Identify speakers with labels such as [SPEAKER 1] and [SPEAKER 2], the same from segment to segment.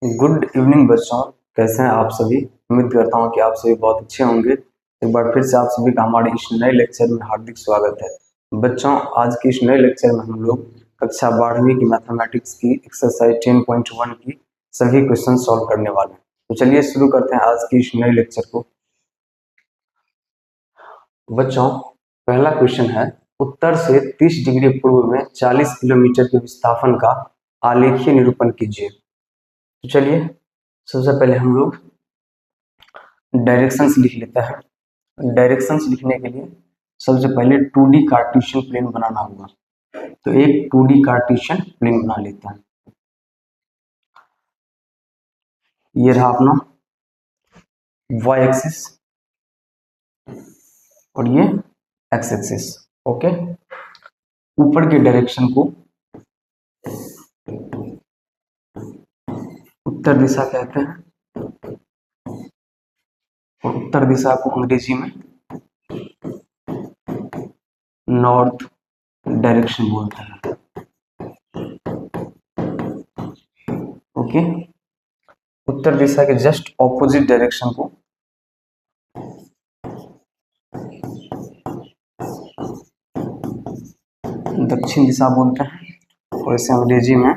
[SPEAKER 1] Good evening बच्चों। कैसे हैं आप सभी। उम्मीद करता हूं कि आप सभी बहुत अच्छे होंगे। एक बार फिर से आप सभी का हमारे इस नए लेक्चर में हार्दिक स्वागत है। बच्चों, आज के इस नए लेक्चर में हम लोग कक्षा 12वीं की मैथमेटिक्स की एक्सरसाइज 10.1 की सभी क्वेश्चन सॉल्व करने वाले हैं। तो चलिए शुरू करते हैं आज की इस नए लेक्चर को। बच्चों, पहला क्वेश्चन है, उत्तर से 30 डिग्री पूर्व में 40 किलोमीटर के विस्थापन का आलेखीय निरूपण कीजिए। तो चलिए सबसे पहले हम लोग डायरेक्शंस लिख लेते हैं। डायरेक्शंस लिखने के लिए सबसे पहले 2D कार्टेशियन प्लेन बनाना होगा। तो एक 2D कार्टेशियन प्लेन बना लेते हैं। ये रहा अपना y एक्सिस और ये x एक्सिस। ओके, ऊपर के डायरेक्शन को उत्तर दिशा कहते हैं और उत्तर दिशा को अंग्रेजी में नॉर्थ डायरेक्शन बोलते हैं। ओके, उत्तर दिशा के जस्ट ऑपोजिट डायरेक्शन को दक्षिण दिशा बोलते हैं और इसे अंग्रेजी में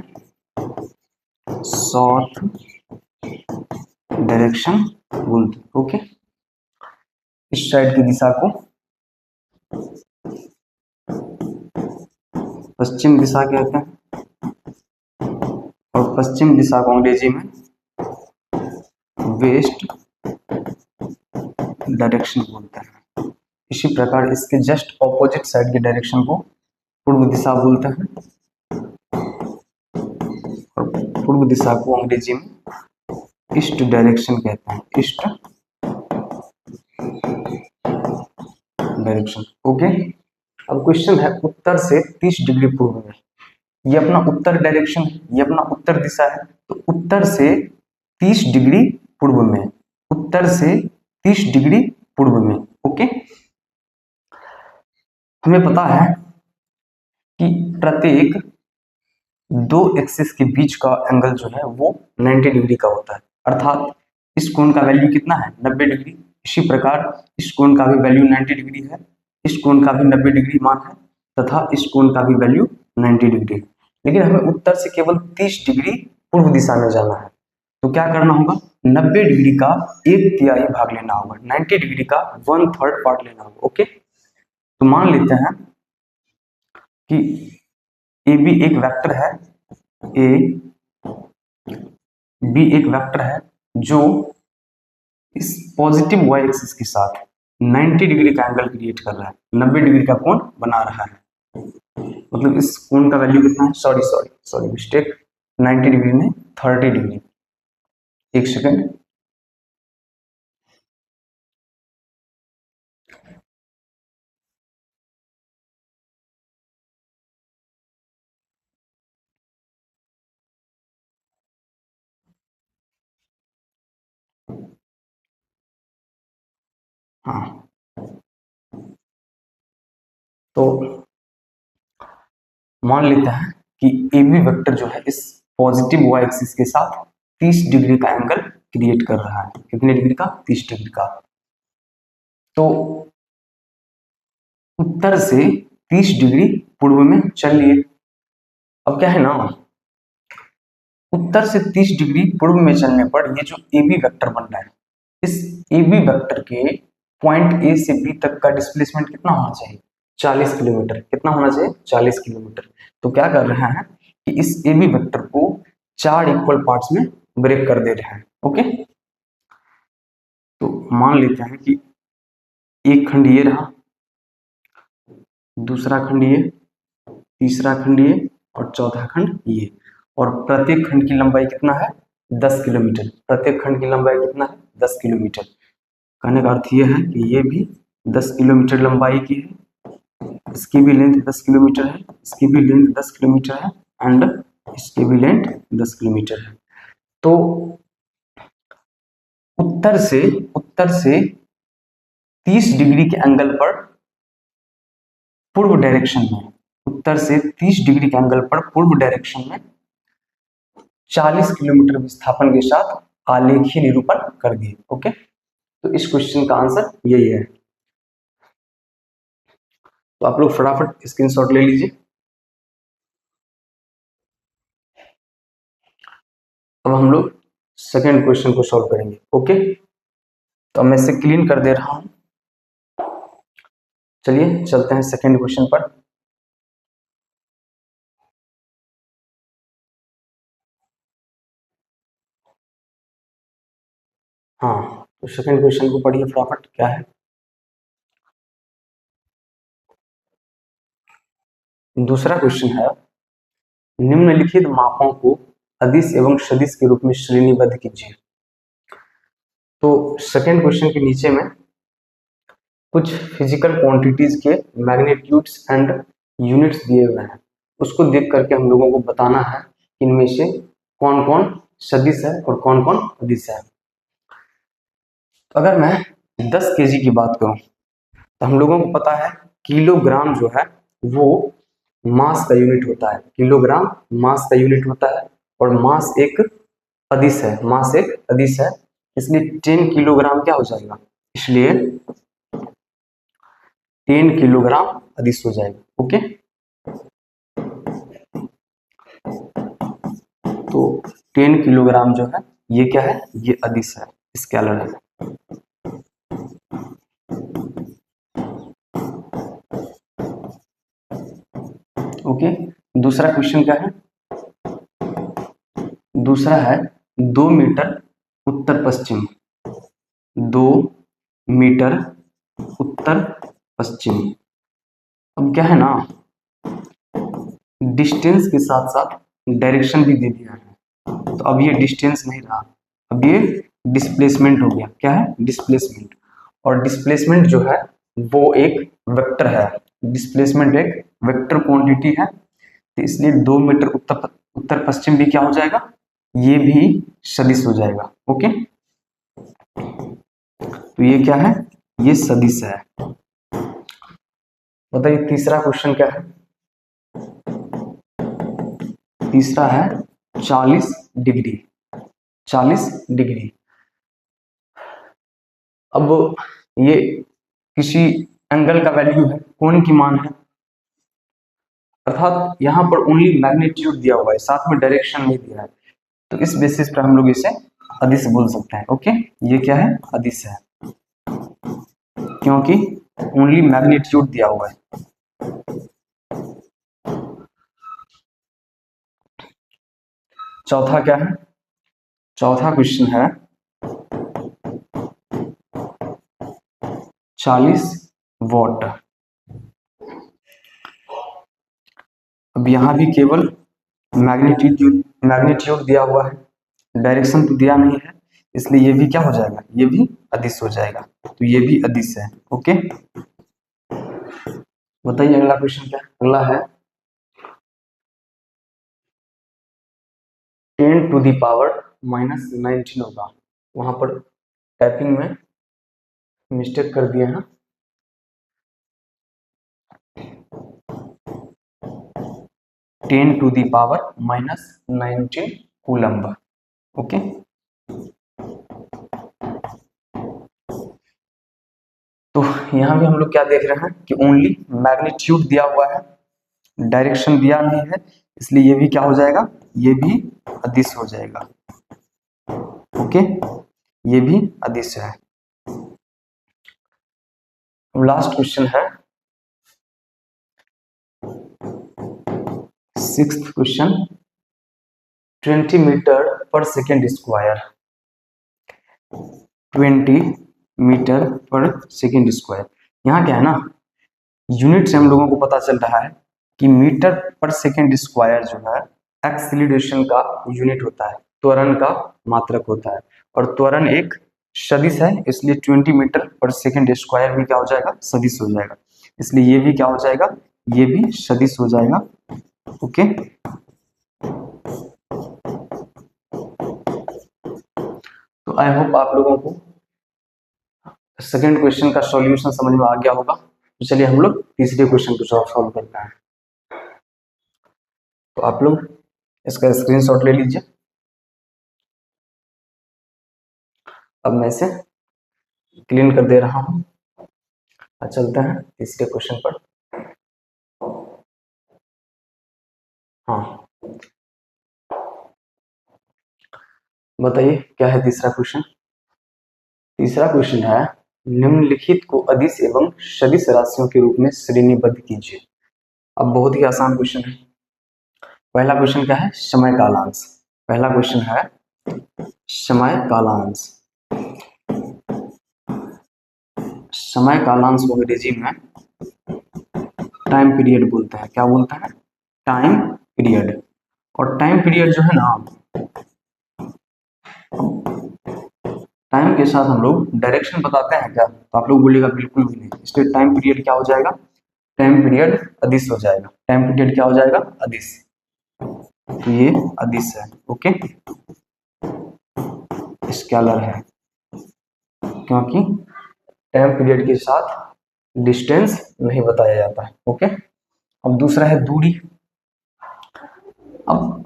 [SPEAKER 1] साउथ डायरेक्शन बोलते हैं। ओके, इस साइड की दिशा को पश्चिम दिशा कहते हैं और पश्चिम दिशा को अंग्रेजी में वेस्ट डायरेक्शन बोलते हैं। इसी प्रकार इसके जस्ट ऑपोजिट साइड के डायरेक्शन को पूर्व दिशा बोलते हैं और पूर्व दिशा को अंग्रेजी में ईस्ट डायरेक्शन कहते हैं। East direction. ओके, अब क्वेश्चन है, उत्तर से 30 डिग्री पूर्व में, ये अपना उत्तर डायरेक्शन है, ये अपना उत्तर दिशा है। तो उत्तर से 30 डिग्री पूर्व में, उत्तर से 30 डिग्री पूर्व में। ओके, हमें पता है कि प्रत्येक दो एक्सिस के बीच का एंगल जो है वो 90 डिग्री का होता है, अर्थात इस कोण का वैल्यू कितना है, 90 डिग्री। इसी प्रकार इस कोण का भी वैल्यू 90 डिग्री है, इस कोण का भी 90 डिग्री मान है तथा इस कोण का भी वैल्यू 90 डिग्री है। लेकिन हमें उत्तर से केवल 30 डिग्री पूर्व दिशा में जाना है। तो क्या करना होगा, 90 डिग्री का 1/3 भाग लेना होगा, 90 डिग्री का 1/3 पार्ट लेना होगा। ओके, तो मान लेते हैं कि ए बी एक वेक्टर है, ए बी एक वेक्टर है जो इस पॉजिटिव y एक्सिस के साथ 90 डिग्री का एंगल क्रिएट कर रहा है, 90 डिग्री का कोण बना रहा है। मतलब इस कोण का वैल्यू कितना है, सॉरी मिस्टेक, 90 डिग्री नहीं 30 डिग्री। एक सेकंड, हाँ, तो मान लेते हैं कि ए बी वेक्टर जो है इस पॉजिटिव y एक्सिस के साथ 30 डिग्री का एंगल क्रिएट कर रहा है। कितने डिग्री का, 30 डिग्री का। तो उत्तर से 30 डिग्री पूर्व में चलिए। अब क्या है ना, उत्तर से 30 डिग्री पूर्व में चलने पर ये जो ए बी वेक्टर बन रहा है, इस ए बी वेक्टर के पॉइंट ए से बी तक का डिस्प्लेसमेंट कितना होना चाहिए, 40 किलोमीटर। कितना होना चाहिए, 40 किलोमीटर। तो क्या कर रहे हैं कि इस ए बी वेक्टर को 4 इक्वल पार्ट्स में ब्रेक कर दे रहे हैं। ओके, तो मान लेते हैं कि एक खंड ये रहा, दूसरा खंड ये, तीसरा खंड ये और चौथा खंड ये। और प्रत्येक खंड की लंबाई कितना है, 10 किलोमीटर। प्रत्येक खंड की लंबाई कितना है, 10 किलोमीटर। कहने का अर्थ यह है कि ये भी 10 किलोमीटर लंबाई की है, इसकी भी लेंथ 10 किलोमीटर है, इसकी भी लेंथ 10 किलोमीटर है एंड इसकी भी लेंथ 10 किलोमीटर है। तो उत्तर से 30 डिग्री के एंगल पर पूर्व डायरेक्शन में, उत्तर से 30 डिग्री के एंगल पर पूर्व डायरेक्शन में 40 किलोमीटर विस्थापन के साथ आलेखीय निरूपण कर दिए। ओके, तो इस क्वेश्चन का आंसर यही है। तो आप लोग फटाफट स्क्रीनशॉट ले लीजिए। अब हम लोग सेकेंड क्वेश्चन को सॉल्व करेंगे। ओके, तो मैं इसे क्लीन कर दे रहा हूं। चलिए चलते हैं सेकेंड क्वेश्चन पर। हाँ, तो सेकेंड क्वेश्चन को पढ़िए फटाफट, क्या है। दूसरा क्वेश्चन है, निम्नलिखित मापों को अदिश एवं सदिश के रूप में श्रेणीबद्ध कीजिए। तो सेकेंड क्वेश्चन के नीचे में कुछ फिजिकल क्वांटिटीज के मैग्नीट्यूड्स एंड यूनिट्स दिए हुए हैं, उसको देख करके हम लोगों को बताना है इनमें से कौन कौन सदिश है और कौन कौन अदिश है। तो अगर मैं 10 केजी की बात करूं तो हम लोगों को पता है किलोग्राम जो है वो मास का यूनिट होता है। किलोग्राम मास का यूनिट होता है और मास एक अदिश है, मास एक अदिश है, इसलिए 10 किलोग्राम क्या हो जाएगा, इसलिए 10 किलोग्राम अदिश हो जाएगा। ओके, तो 10 किलोग्राम जो है ये क्या है, ये अदिश है, स्केलर है। ओके, दूसरा क्वेश्चन क्या है, दूसरा है 2 मीटर उत्तर पश्चिम, 2 मीटर उत्तर पश्चिम। अब क्या है ना, डिस्टेंस के साथ साथ डायरेक्शन भी दे दिया है। तो अब ये डिस्टेंस नहीं रहा, अब ये डिस्प्लेसमेंट हो गया। क्या है, डिस्प्लेसमेंट। और डिस्प्लेसमेंट जो है वो एक वेक्टर है, डिस्प्लेसमेंट एक वेक्टर क्वांटिटी है, तो इसलिए 2 मीटर उत्तर पश्चिम भी क्या हो जाएगा, ये भी सदिश हो जाएगा। ओके, तो ये क्या है, ये सदिश है। बताइए तीसरा क्वेश्चन क्या है। तीसरा है 40 डिग्री, 40 डिग्री। अब ये किसी एंगल का वैल्यू है, कोण की मान है, अर्थात यहाँ पर ओनली मैग्नीट्यूड दिया हुआ है, साथ में डायरेक्शन नहीं दिया है, तो इस बेसिस पर हम लोग इसे अदिश बोल सकते हैं। ओके, ये क्या है, अदिश है, क्योंकि ओनली मैग्नीट्यूड दिया हुआ है। चौथा क्या है, चौथा क्वेश्चन है 40 वॉट। अब यहां भी केवल मैग्नीट्यूड दिया हुआ है, डायरेक्शन तो दिया नहीं है, इसलिए ये भी क्या हो जाएगा, ये भी अदिश हो जाएगा, तो ये भी अदिश है। ओके, बताइए अगला क्वेश्चन क्या है। अगला है 10 टू दी पावर -19 होगा, वहां पर टाइपिंग में मिस्टेक कर दिए हैं, 10 to the power -19 coulomb. Okay, तो यहां भी हम लोग क्या देख रहे हैं कि ओनली मैग्नीट्यूड दिया हुआ है, डायरेक्शन दिया नहीं है, इसलिए ये भी क्या हो जाएगा, ये भी अदिश हो जाएगा। ओके, ये भी अदिश है। लास्ट क्वेश्चन है 6th क्वेश्चन, 20 मीटर पर सेकेंड स्क्वायर, 20 मीटर पर सेकेंड स्क्वायर। यहाँ क्या है ना, यूनिट से हम लोगों को पता चल रहा है कि मीटर पर सेकेंड स्क्वायर जो है एक्सीलरेशन का यूनिट होता है, त्वरण का मात्रक होता है, और त्वरण एक सदिश है, इसलिए 20 मीटर पर सेकेंड स्क्वायर भी क्या हो जाएगा, सदिश हो जाएगा, इसलिए ये भी क्या हो जाएगा, ये भी सदिश हो जाएगा। ओके, तो आई होप आप लोगों को सेकेंड क्वेश्चन का सॉल्यूशन समझ में आ गया होगा। तो चलिए हम लोग तीसरे क्वेश्चन को सॉल्व करते हैं। तो आप लोग इसका स्क्रीनशॉट ले लीजिए। अब मैं इसे क्लीन कर दे रहा हूं। चलते हैं तीसरे क्वेश्चन पर। हाँ, बताइए क्या है तीसरा क्वेश्चन। तीसरा क्वेश्चन है निम्नलिखित को अदिश एवं सदिश राशियों के रूप में श्रेणीबद्ध कीजिए। अब बहुत ही आसान क्वेश्चन है। पहला क्वेश्चन क्या है, समय कालांश। पहला क्वेश्चन है समय कालांश। समय कालांश को अंग्रेजी में टाइम पीरियड बोलते हैं। क्या बोलते हैं, टाइम पीरियड। और टाइम पीरियड जो है ना, टाइम के साथ हम लोग डायरेक्शन बताते हैं क्या, तो आप लोग बोलिएगा बिल्कुल भी नहीं। इसलिए टाइम पीरियड क्या हो जाएगा, टाइम पीरियड अदिश हो जाएगा। टाइम पीरियड क्या हो जाएगा, अदिश। तो ये अदिश है, ओके, स्केलर है, क्योंकि टाइम पीरियड के साथ डिस्टेंस नहीं बताया जाता है, ओके। अब दूसरा है दूरी। अब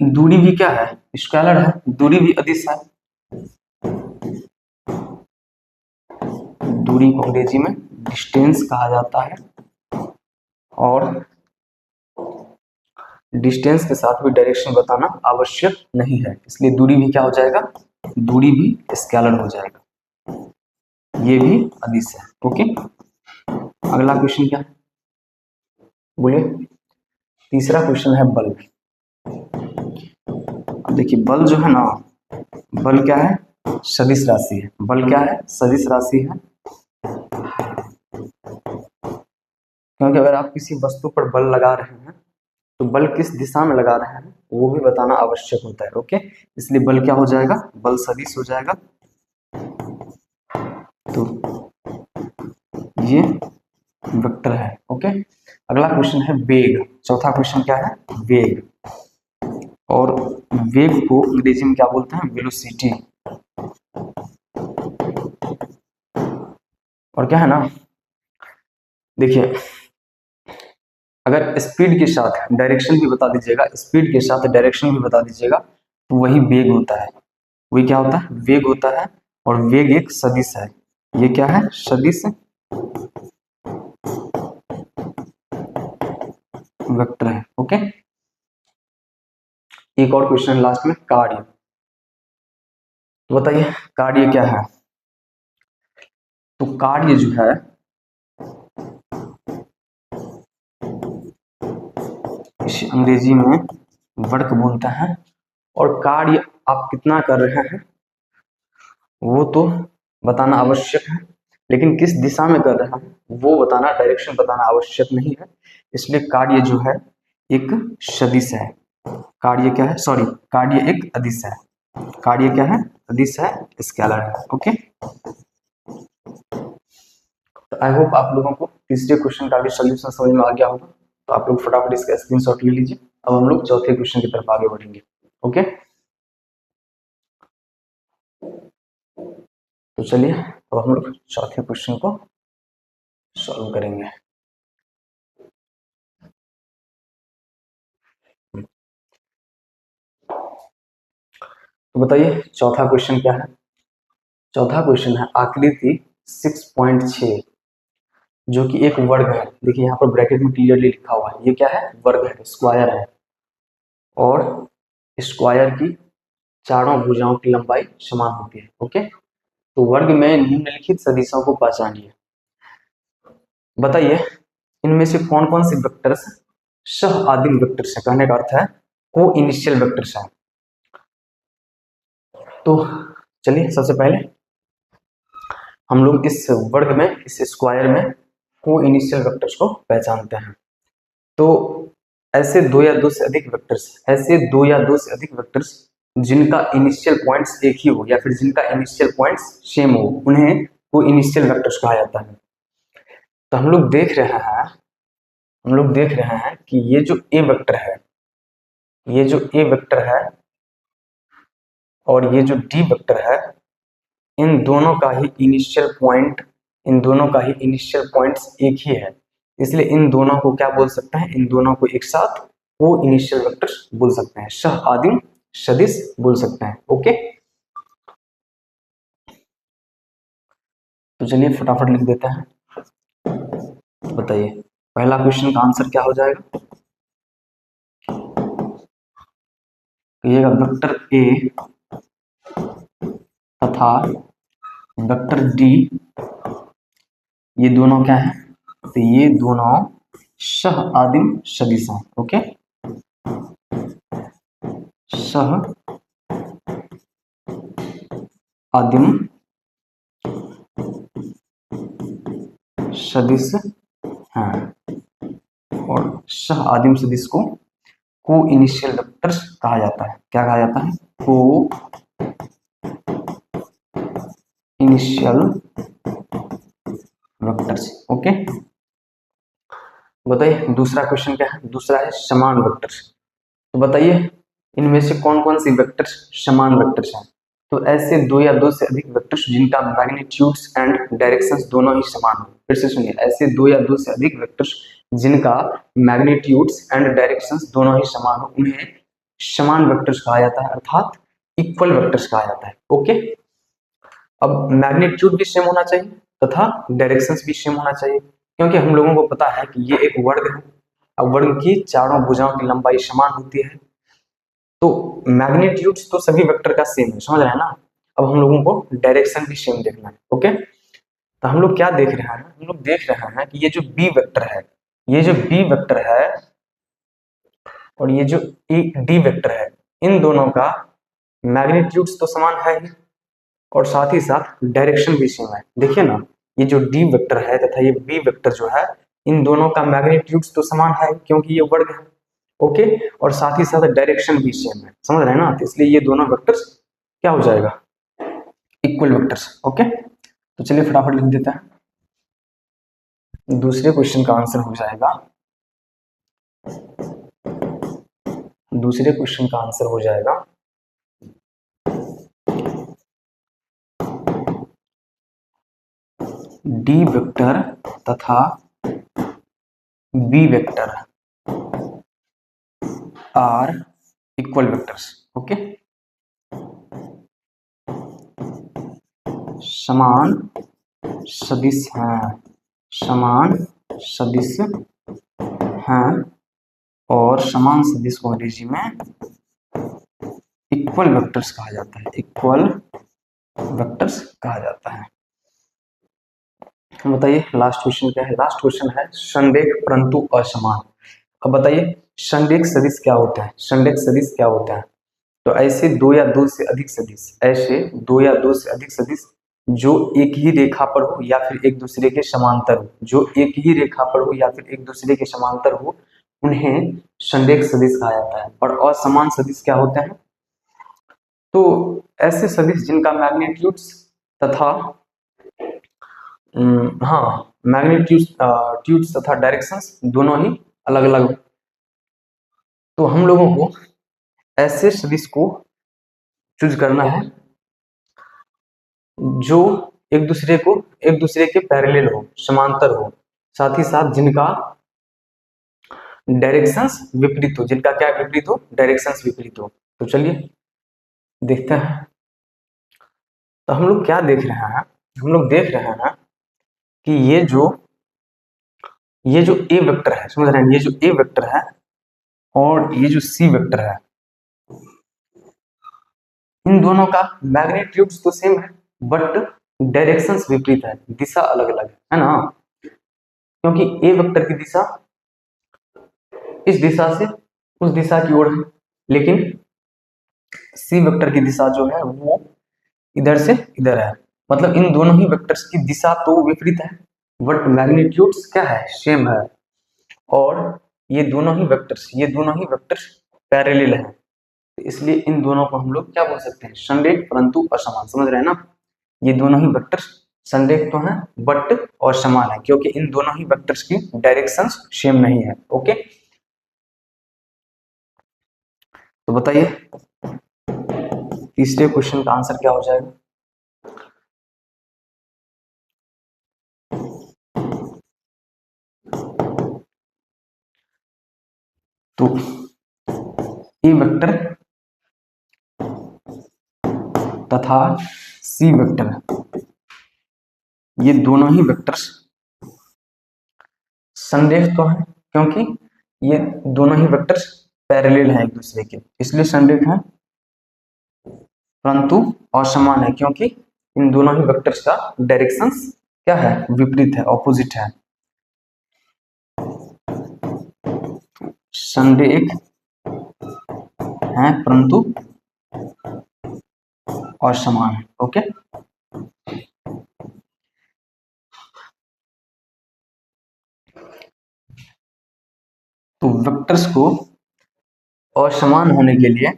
[SPEAKER 1] दूरी भी क्या है, स्केलर है, दूरी भी अदिश है। दूरी को अंग्रेजी में डिस्टेंस कहा जाता है, और डिस्टेंस के साथ भी डायरेक्शन बताना आवश्यक नहीं है, इसलिए दूरी भी क्या हो जाएगा, दूरी भी स्केलर हो जाएगा। ये भी अदिश है, ओके। अगला क्वेश्चन क्या है, बोलिए। तीसरा क्वेश्चन है बल। अब देखिए बल जो है ना, बल क्या है, सदिश राशि है। बल क्या है, सदिश राशि है। क्योंकि अगर आप किसी वस्तु पर बल लगा रहे हैं तो बल किस दिशा में लगा रहे हैं वो भी बताना आवश्यक होता है, ओके। इसलिए बल क्या हो जाएगा, बल सदिश हो जाएगा। तो ये वेक्टर है, ओके। अगला क्वेश्चन है वेग। चौथा क्वेश्चन क्या है, वेग। और वेग को अंग्रेजी में क्या बोलते हैं, वेलोसिटी। और क्या है ना, देखिए अगर स्पीड के साथ डायरेक्शन भी बता दीजिएगा, स्पीड के साथ डायरेक्शन भी बता दीजिएगा, तो वही वेग होता है। वही क्या होता है, वेग होता है। और वेग एक सदिश है। ये क्या है, सदिश वेक्टर है, ओके। एक और क्वेश्चन लास्ट में, कार्य। तो बताइए कार्य क्या है। तो कार्य जो है, इसे अंग्रेजी में वर्क बोलते हैं। और कार्य आप कितना कर रहे हैं वो तो बताना आवश्यक है, लेकिन किस दिशा में कर रहे हैं वो बताना, डायरेक्शन बताना आवश्यक नहीं है। इसलिए कार्य जो है एक सदिश है। कार्य क्या है, सॉरी, कार्य एक अदिश है। कार्य क्या है, अदिश है, स्केलर है, ओके। तो आई होप आप लोगों को तीसरे क्वेश्चन का भी सोल्यूशन समझ में आ गया होगा। तो आप लोग फटाफट इसका स्क्रीनशॉट ले लीजिए। अब हम लोग चौथे क्वेश्चन की तरफ आगे बढ़ेंगे, ओके। तो चलिए अब हम लोग चौथे क्वेश्चन को सॉल्व करेंगे। तो बताइए चौथा क्वेश्चन क्या है। चौथा क्वेश्चन है आकृति 6.6 जो कि एक वर्ग है। देखिए यहाँ पर ब्रैकेट में क्लियरली लिखा हुआ है, ये क्या है, वर्ग है, स्क्वायर है। और स्क्वायर की चारों भुजाओं की लंबाई समान होती है, ओके। तो वर्ग में निम्नलिखित सदिशों को पहचानिए। बताइए इनमें से कौन कौन से वेक्टर्स सह आदिम वेक्टर्स है। कहने का अर्थ है को इनिशियल वेक्टर्स है। तो चलिए सबसे पहले हम लोग इस वर्ग में, इस स्क्वायर में को इनिशियल वेक्टर्स को पहचानते हैं। तो ऐसे दो या दो से अधिक वेक्टर्स, ऐसे दो या दो से अधिक वेक्टर्स जिनका इनिशियल पॉइंट्स एक ही हो या फिर जिनका इनिशियल पॉइंट्स सेम हो, उन्हें को इनिशियल वेक्टर्स कहा जाता है। तो हम लोग देख रहे हैं कि ये जो ए वेक्टर है, ये जो ए वेक्टर है और ये जो डी वेक्टर है, इन दोनों का ही इनिशियल पॉइंट्स एक ही है। इसलिए इन दोनों को क्या बोल सकते हैं, इन दोनों को एक साथ को इनिशियल वेक्टर्स बोल सकते हैं, सह आदिम सदिश बोल सकते हैं, ओके। तो चलिए फटाफट लिख देते हैं। बताइए पहला क्वेश्चन का आंसर क्या हो जाएगा। कहिएगा वेक्टर ए तथा वेक्टर डी, ये दोनों क्या है, तो ये दोनों सह आदिम सदिश हैं। ओके, सह आदिम सदिश हैं और सह आदिम सदिश को को इनिशियल वेक्टर्स कहा जाता है। क्या कहा जाता है, को इनिशियल वेक्टर्स। ओके, बताइए दूसरा क्वेश्चन क्या है। दूसरा है समान वेक्टर्स। तो बताइए इनमें से कौन कौन सी वेक्टर्स समान वेक्टर्स हैं। तो ऐसे दो या दो से अधिक वेक्टर्स जिनका मैग्नीट्यूड्स एंड डायरेक्शंस दोनों ही समान हो। फिर से सुनिए, ऐसे दो या दो से अधिक वेक्टर्स जिनका मैग्नीट्यूड्स एंड डायरेक्शंस दोनों ही समान हो, उन्हें समान वेक्टर्स कहा जाता है, अर्थात इक्वल वेक्टर्स कहा जाता है। ओके, अब मैग्नीट्यूड भी सेम होना चाहिए तथा डायरेक्शंस भी सेम होना चाहिए, क्योंकि हम लोगों को पता है कि ये एक वर्ग है। अब वर्ग की चारों भुजाओं की लंबाई समान होती है, तो मैग्नीट्यूड्स तो सभी वेक्टर का सेम है, समझ रहे हैं ना। अब हम लोगों को डायरेक्शन भी सेम देखना है। ओके, तो हम लोग क्या देख रहे हैं, हम लोग देख रहे हैं कि ये जो बी वेक्टर है, ये जो बी वेक्टर है और ये जो डी वेक्टर है, इन दोनों का मैग्नीट्यूड्स तो समान है ही और साथ ही साथ डायरेक्शन भी सेम है। देखिए ना, ये जो डी वेक्टर है तथा ये बी वेक्टर जो है, इन दोनों का मैग्नीट्यूड्स तो समान है क्योंकि ये वर्ग है। ओके, और साथ ही साथ डायरेक्शन भी सेम है, समझ रहे हैं ना। तो इसलिए ये दोनों वेक्टर्स क्या हो जाएगा, इक्वल वेक्टर्स। ओके, तो चलिए फटाफट लिख देते हैं। दूसरे क्वेश्चन का आंसर हो जाएगा, दूसरे क्वेश्चन का आंसर हो जाएगा डी वेक्टर तथा B vector are equal vectors. Okay, समान सदिश हैं, समान सदिश हैं और समान सदिश को अंग्रेजी में इक्वल वेक्टर्स कहा जाता है, इक्वल वेक्टर्स कहा जाता है। बताइए लास्ट क्वेश्चन क्या है। लास्ट क्वेश्चन है संरेख परंतु असमान। अब बताइए संरेख सदिश क्या होता है, संरेख सदिश क्या होता है। तो ऐसे दो या दो से अधिक सदिश, ऐसे दो या दो से अधिक सदिश जो एक ही रेखा पर हो या फिर एक दूसरे के समांतर हो, जो एक ही रेखा पर हो या फिर एक दूसरे के समांतर हो, उन्हें संरेख सदिश कहा जाता है। और असमान सदिश क्या होते हैं, तो ऐसे सदिश जिनका मैग्नीट्यूड्स तथा हाँ मैग्नीट्यूड्स तथा डायरेक्शंस दोनों ही अलग अलग। तो हम लोगों को ऐसे सदिश को चूज करना है जो एक दूसरे के पैरेलल हो, समांतर हो, साथ ही साथ जिनका डायरेक्शंस विपरीत हो, जिनका क्या विपरीत हो, डायरेक्शंस विपरीत हो। तो चलिए देखते हैं। तो हम लोग क्या देख रहे हैं, हम लोग देख रहे हैं कि ये जो ए वेक्टर है, समझ रहे हैं, ये जो ए वेक्टर है और ये जो सी वेक्टर है, इन दोनों का मैग्नीट्यूड्स तो सेम है बट डायरेक्शंस विपरीत है, दिशा अलग अलग है ना। क्योंकि ए वेक्टर की दिशा इस दिशा से उस दिशा की ओर है, लेकिन सी वेक्टर की दिशा जो है वो इधर से इधर है। मतलब इन दोनों ही वेक्टर्स की दिशा तो विपरीत है बट मैग्नीट्यूड्स क्या है, सेम है। और ये दोनों ही वेक्टर्स पैरेलल हैं, तो इसलिए इन दोनों को हम लोग क्या बोल सकते हैं, संरेख परंतु असमान। समझ रहे हैं ना, ये दोनों ही वेक्टर्स संरेख तो हैं बट और समान है, क्योंकि इन दोनों ही वेक्टर्स की डायरेक्शंस सेम नहीं है। ओके, तो बताइए तीसरे क्वेश्चन का आंसर क्या हो जाएगा। तो ए वेक्टर तथा सी वेक्टर ये दोनों ही वेक्टर्स संरेख तो है, क्योंकि ये दोनों ही वेक्टर्स पैरेलल हैं एक दूसरे के, इसलिए संरेख है, परंतु असमान है क्योंकि इन दोनों ही वेक्टर्स का डायरेक्शंस क्या है, विपरीत है, ऑपोजिट है। संरेख हैं परंतु असमान है। ओके, तो वेक्टर्स को असमान होने के लिए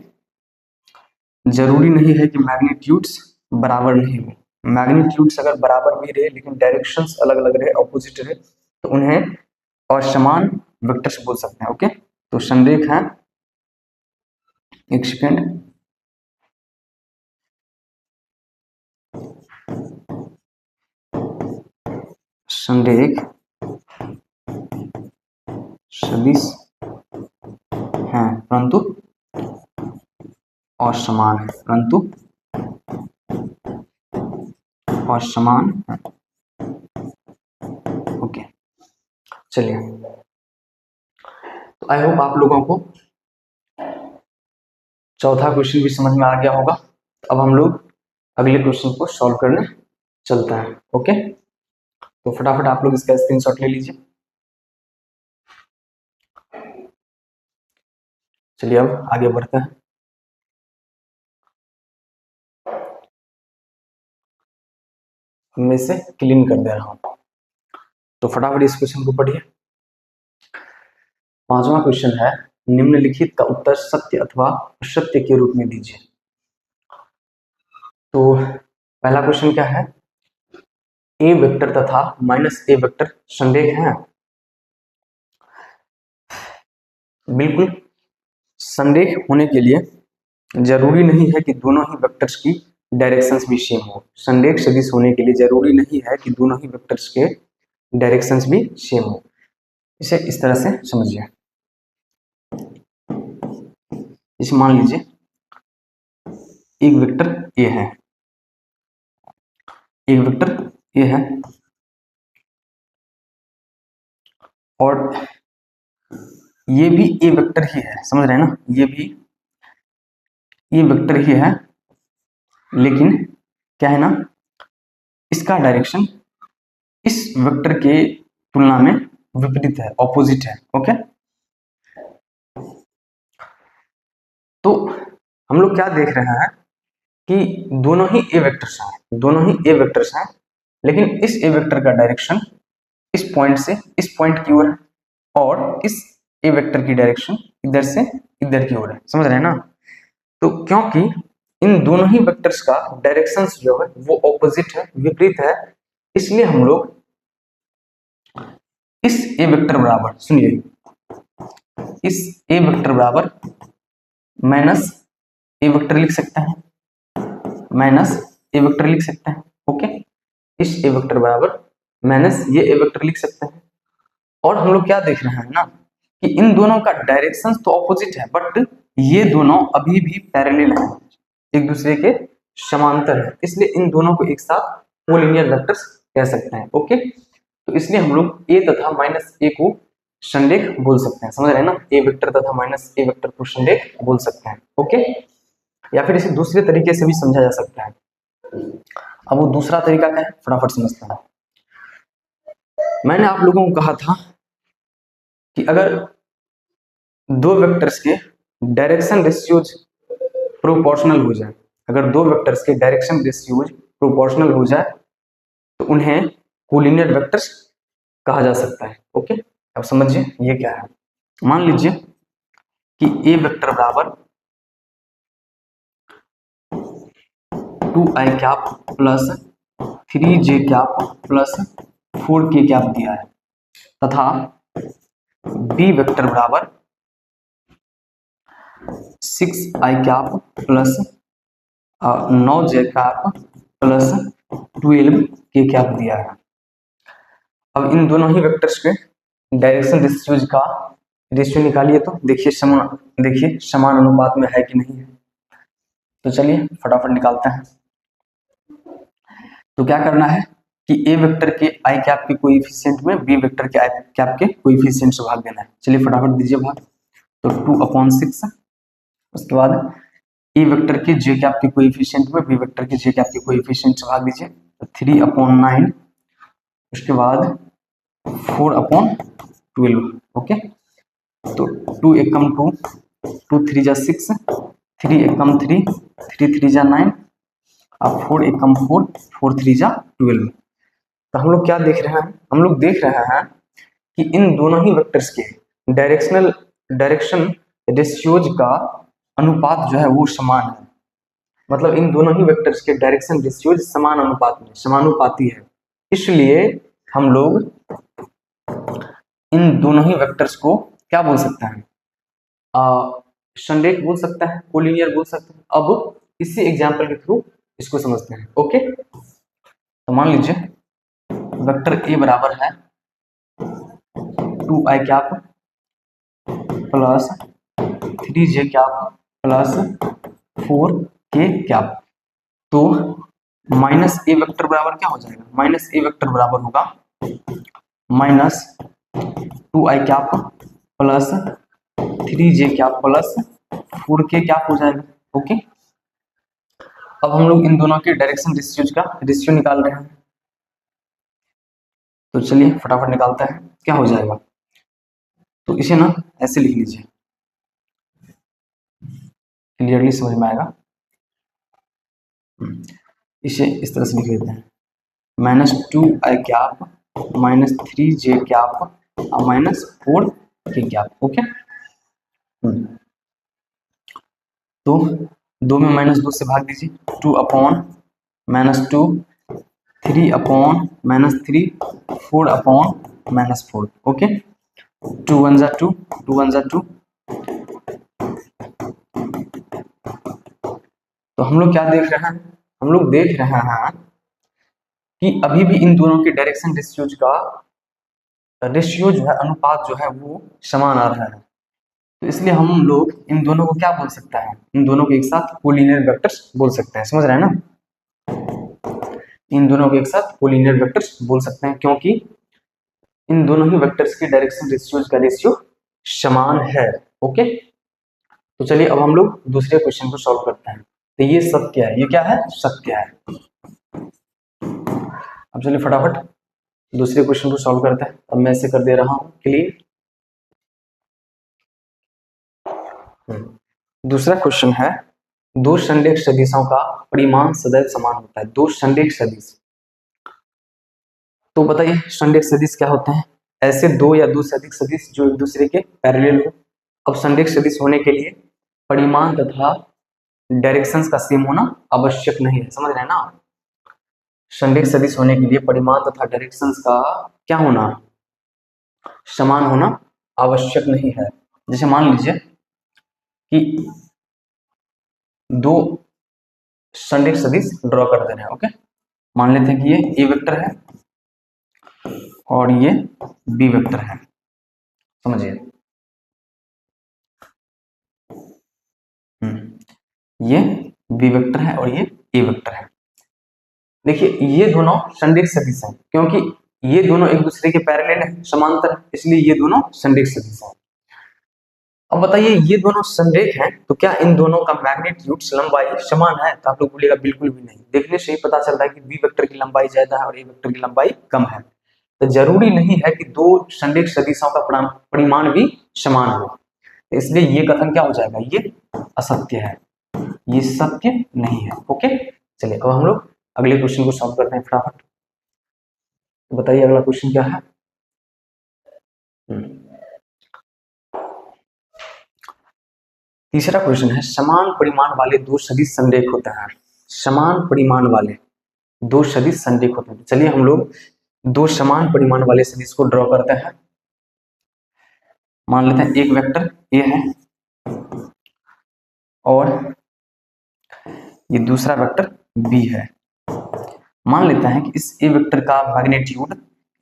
[SPEAKER 1] जरूरी नहीं है कि मैग्नीट्यूड्स बराबर नहीं हो। मैग्नीट्यूड्स अगर बराबर भी रहे लेकिन डायरेक्शंस अलग अलग रहे, ऑपोजिट रहे, तो उन्हें असमान वेक्टर्स बोल सकते हैं। ओके, तो संरेख है, एक सेकेंड, संरेख सदिश हैं परंतु असमान है, परंतु असमान है। ओके, चलिए, तो आई होप आप लोगों को चौथा क्वेश्चन भी समझ में आ गया होगा। अब हम लोग अगले क्वेश्चन को सॉल्व करने चलते हैं। ओके, तो फटाफट आप लोग इसका स्क्रीनशॉट ले लीजिए। चलिए अब आगे बढ़ते हैं। मैं इसे क्लीन कर दे रहा हूं, तो फटाफट इस क्वेश्चन को पढ़िए। पांचवा क्वेश्चन है, निम्नलिखित का उत्तर सत्य अथवा असत्य के रूप में दीजिए। तो पहला क्वेश्चन क्या है, ए वेक्टर तथा माइनस ए वेक्टर संरेख है। बिल्कुल, संरेख होने के लिए जरूरी नहीं है कि दोनों ही वेक्टर्स की डायरेक्शंस भी सेम हो। संरेख सदिश होने के लिए जरूरी नहीं है कि दोनों ही वेक्टर्स के डायरेक्शंस भी सेम हो। इसे इस तरह से समझिए, इसे मान लीजिए एक वेक्टर ए है, एक वेक्टर ए है और ये भी ए वेक्टर ही है, समझ रहे हैं ना, ये भी ए वेक्टर ही है, लेकिन क्या है ना, इसका डायरेक्शन इस वेक्टर के तुलना में विपरीत है, ऑपोजिट है। ओके, तो हम लोग क्या देख रहे हैं कि दोनों ही ए वेक्टर्स हैं, दोनों ही ए वेक्टर्स हैं, लेकिन इस ए वेक्टर का डायरेक्शन इस पॉइंट से इस पॉइंट की ओर है और इस ए वेक्टर की डायरेक्शन इधर से इधर की ओर है, समझ रहे हैं ना। तो क्योंकि इन दोनों ही वेक्टर्स का डायरेक्शंस जो है वो ऑपोजिट है, विपरीत है, इसलिए हम लोग इस ए वेक्टर बराबर, सुनिए, इस ए वेक्टर बराबर माइनस ए वेक्टर लिख सकते हैं, माइनस ए वेक्टर लिख सकते हैं। ओके, इस ए वेक्टर बराबर माइनस ये ए वेक्टर लिख सकते हैं। और हम लोग क्या देख रहे हैं ना कि इन दोनों का डायरेक्शन तो ऑपोजिट है, बट ये दोनों अभी भी पैरेलल हैं, एक दूसरे के समांतर है, इसलिए इन दोनों को एक साथ कोलिनियर वेक्टर्स कह सकते हैं। ओके, तो इसलिए हम लोग ए तथा माइनस ए को संरेख बोल सकते हैं, समझ रहे हैं ना, ए वेक्टर तथा माइनस ए वेक्टर को संरेख बोल सकते हैं। ओके, या फिर इसे दूसरे तरीके से भी समझा जा सकता है। अब वो दूसरा तरीका क्या है, फटाफट समझते हैं। मैंने आप लोगों को कहा था कि अगर दो वेक्टर्स के डायरेक्शन रेशियोज प्रोपोर्शनल हो जाए, अगर दो वेक्टर्स के डायरेक्शन रेशियोज प्रोपोर्शनल हो जाए तो उन्हें कोलिनियर वेक्टर्स कहा जा सकता है। ओके, अब समझिए ये क्या है। मान लीजिए कि ए वेक्टर बराबर 2i cap plus 3j cap plus 4k cap दिया है, तथा बी वेक्टर बराबर 6i cap plus 9j cap plus 12k cap दिया है। अब इन दोनों ही वेक्टर्स के डायरेक्शन रेशियोज का रेशियो निकालिए, तो देखिए समान अनुपात में है कि नहीं है। तो चलिए फटाफट निकालते हैं। तो क्या करना है, कि ए वेक्टर के आई कैप के कोएफिशिएंट में बी वेक्टर के आई कैप के कोएफिशिएंट से भाग देना है। चलिए फटाफट दीजिए भाग। तो 2/6, उसके बाद ए वेक्टर के जे कैप के कोएफिशिएंट में बी वेक्टर के जे कैप के कोएफिशिएंट से भाग दीजिए। तो 3/9, उसके बाद 4/12। ओके, तो 2 एकम 2, 2 3 जा 6, 3 एकम 3, 3 3 जा 9, अब 4 एकम 4, 4 3 जा 12। तो हम लोग क्या देख रहे हैं, हम लोग देख रहे हैं कि इन दोनों ही वेक्टर्स के डायरेक्शन रेशियोज का अनुपात जो है वो समान है। मतलब इन दोनों ही वेक्टर्स के डायरेक्शन रेशियोज समान अनुपात में समानुपाती है, इसलिए हम लोग इन दोनों ही वेक्टर्स को क्या बोल सकते हैं, संरेख बोल सकते हैं, कोलिनियर बोल सकते हैं। अब इसी एग्जांपल के थ्रू इसको समझते हैं। ओके, तो मान लीजिए वेक्टर ए बराबर है 2i cap plus 3j cap plus 4k cap. तो माइनस ए वेक्टर बराबर क्या हो जाएगा, माइनस ए वेक्टर बराबर होगा minus 2i cap plus 3j cap plus 4k cap हो जाएगा। ओके, अब हम लोग इन दोनों के डायरेक्शन रेशियोज का रेशियो निकाल रहे हैं। तो चलिए फटाफट निकालते हैं, क्या हो जाएगा। तो इसे ना ऐसे लिख लीजिए, क्लियरली समझ में आएगा। इसे इस तरह से लिख लेते हैं, -2i cap minus 3j cap और माइनस 4k कैप। ओके, तो 2 में -2 से भाग दीजिए, 2/-2, 3/-3, 4/-4। ओके, 2 1 जा 2, 2 1 जा 2। तो हम लोग क्या देख रहे हैं, हम लोग देख रहे हैं कि अभी भी इन दोनों के डायरेक्शन रेशियोज का रेशियो जो है, अनुपात जो है वो समान आ रहा है। तो इसलिए हम लोग इन दोनों को क्या बोल सकते हैं, इन दोनों को एक साथ कोलिनियर वेक्टर्स बोल सकते हैं। समझ रहे हैं ना, इन दोनों को एक साथ कोलिनियर वेक्टर्स बोल सकते हैं, क्योंकि इन दोनों ही वेक्टर्स के डायरेक्शन रेशियोज का रेशियो समान है। ओके, तो चलिए अब हम लोग दूसरे क्वेश्चन को सॉल्व करते हैं। तो ये सत्य है, ये क्या है, सत्य है। अब चलिए फटाफट दूसरे क्वेश्चन को सॉल्व करते हैं। अब मैं इसे कर दे रहा हूं क्लियर। दूसरा क्वेश्चन है, दो संरेख सदिशों का परिमाण सदैव समान होता है। दो संरेख सदिश, तो बताइए संरेख सदिश क्या होते हैं। ऐसे दो या दो से अधिक सदिश जो एक दूसरे के पैरेलल हो। अब संरेख सदिश होने के लिए परिमाण तथा डायरेक्शंस का सेम होना आवश्यक नहीं है। समझ रहे हैं ना, संरेख सदिश होने के लिए परिमाण तथा डायरेक्शंस का क्या होना, समान होना आवश्यक नहीं है। जैसे मान लीजिए कि दो संरेख सदिश ड्रॉ कर दे रहे हैं। ओके, मान लेते हैं कि ये ए वेक्टर है और ये बी वेक्टर है। समझिए, ये बी वेक्टर है और ये ए वेक्टर है। देखिए ये दोनों संरेख सदिश हैं, क्योंकि ये दोनों एक दूसरे के पैरेलल हैं, समांतर, इसलिए ये दोनों संरेख सदिश हैं। अब बताइए ये दोनों संरेख हैं, तो क्या इन दोनों का मैग्नीट्यूड लंबाई समान है। तो आप लोग बोलिएगा बिल्कुल भी नहीं। देखने से ही पता चल रहा है कि बी वेक्टर की लंबाई ज्यादा है और ए वेक्टर की लंबाई कम है। तो जरूरी नहीं है कि दो संरेख सदिशों का परिमाण भी समान हो। तो इसलिए ये कथन क्या हो जाएगा, ये असत्य है, ये सत्य नहीं है। ओके, चलिए अब हम लोग अगले क्वेश्चन को सॉल्व करते हैं फटाफट। तो बताइए अगला क्वेश्चन क्या है। तीसरा क्वेश्चन है, समान परिमाण वाले दो सदिश संरेख होते हैं। समान परिमाण वाले दो सदिश संरेख होते हैं। चलिए हम लोग दो समान परिमाण वाले सदिश को ड्रॉ करते हैं। मान लेते हैं एक वेक्टर ए है और ये दूसरा वेक्टर बी है। मान लेते हैं कि इस ए वेक्टर का मैग्नीट्यूड,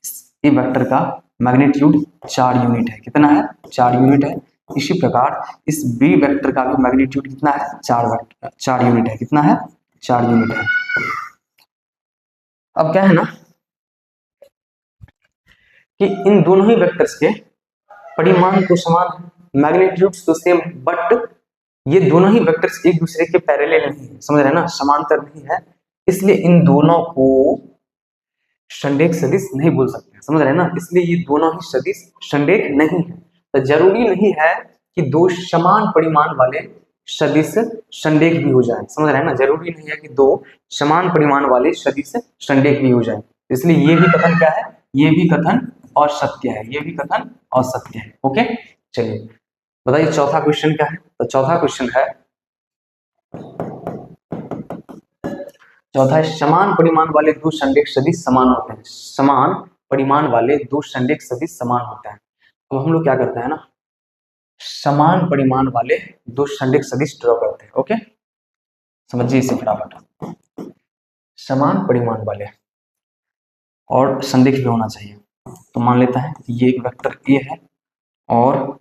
[SPEAKER 1] इस ए वेक्टर का मैग्नीट्यूड 4 यूनिट है। कितना है, 4 यूनिट है। इसी प्रकार इस बी वेक्टर का भी मैग्नीट्यूड कितना है, 4 यूनिट है। कितना है, 4 यूनिट है। अब क्या है ना कि इन दोनों ही वेक्टर्स के परिमाण तो समान है, मैग्नीट्यूड्स तो सेम, बट ये दोनों ही वेक्टर्स एक दूसरे के पैरेलल नहीं है, समझ रहे हैं ना, समांतर नहीं है, इसलिए इन दोनों को संडेक सदिश नहीं बोल सकते, समझ रहे हैं ना, इसलिए ये दोनों ही सदिश संडेक नहीं है। तो जरूरी नहीं है कि दो समान परिमाण वाले सदिश संडेक भी हो जाए, समझ रहे हैं ना, जरूरी नहीं है कि दो समान परिमाण वाले सदिश संडेक भी हो जाए, इसलिए ये भी कथन क्या है, ये भी कथन असत्य है, ये भी कथन असत्य है। ओके, चलिए बताइए चौथा क्वेश्चन क्या है। तो चौथा क्वेश्चन है, चौथा है समान परिमाण वाले दो संडेक सदिश समान होते हैं, समान परिमाण वाले दो संडेक सदिश समान होते हैं। तो हम लोग क्या करते हैं ना, समान परिमाण वाले दो संडेक सदिश ड्रॉ करते हैं। ओके, समझिए इसे फटाफट, समान परिमाण वाले और संडेक भी होना चाहिए। तो मान लेता है ये एक वेक्टर ए है और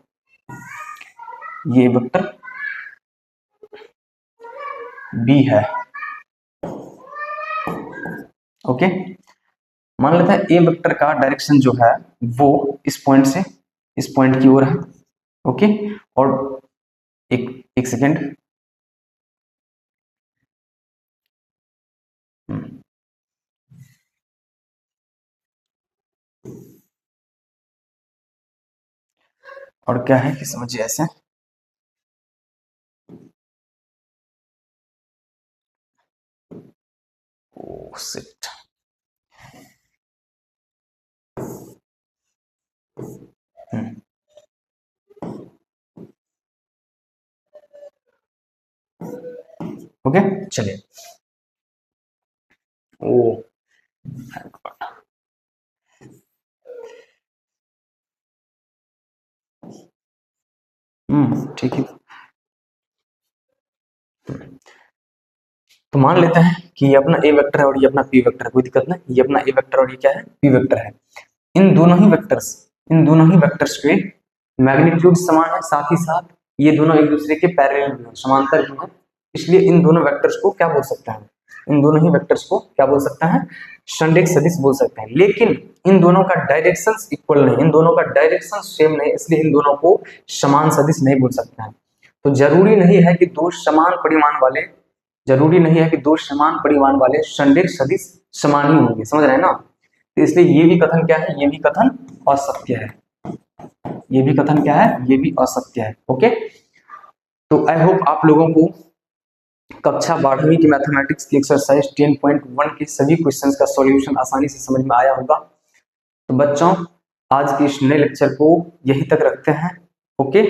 [SPEAKER 1] ये वेक्टर बी है। ओके, मान लेता है ए वेक्टर का डायरेक्शन जो है वो इस पॉइंट से इस पॉइंट की ओर है। ओके, और एक सेकेंड, और क्या है कि समझिए ऐसे, ओह शिट, ओके चलिए, ओ ठीक है। तो मान लेते हैं कि ये अपना ए वेक्टर है और ये अपना पी वेक्टर है, कोई दिक्कत नहीं, ये अपना ए वेक्टर और ये क्या है, पी वेक्टर है। इन दोनों ही वेक्टर्स के मैग्नीट्यूड समान है, साथ ही साथ ये दोनों एक दूसरे के पैरेलल भी हैं, समांतर भी हैं, इसलिए इन दोनों वेक्टर्स को क्या बोल सकते हैं, इन दोनों ही वेक्टर्स को क्या बोल सकते हैं, संडेक सदिश बोल सकते हैं। लेकिन इन दोनों का डायरेक्शन इक्वल नहीं, इन दोनों का डायरेक्शन सेम नहीं, इसलिए इन दोनों को समान सदिश नहीं बोल सकते हैं। तो जरूरी नहीं है कि दो समान परिमाण वाले, जरूरी नहीं है कि दो समान परिमाण वाले संडेक सदिश समान ही होंगे, समझ रहे हैं ना। तो इसलिए ये भी कथन क्या है, ये भी कथन असत्य है, ये भी कथन क्या है, ये भी असत्य है। ओके, तो आई होप आप लोगों को कक्षा 12वीं की मैथमेटिक्स की एक्सरसाइज 10.1 के सभी क्वेश्चंस का सॉल्यूशन आसानी से समझ में आया होगा। तो बच्चों आज के इस नए लेक्चर को यहीं तक रखते हैं। ओके,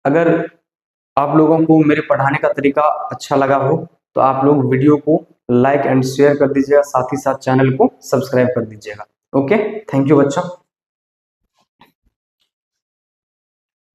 [SPEAKER 1] अगर आप लोगों को मेरे पढ़ाने का तरीका अच्छा लगा हो तो आप लोग वीडियो को लाइक एंड शेयर कर दीजिएगा, साथ ही साथ चैनल को सब्सक्राइब कर दीजिएगा। ओके, थैंक यू बच्चों।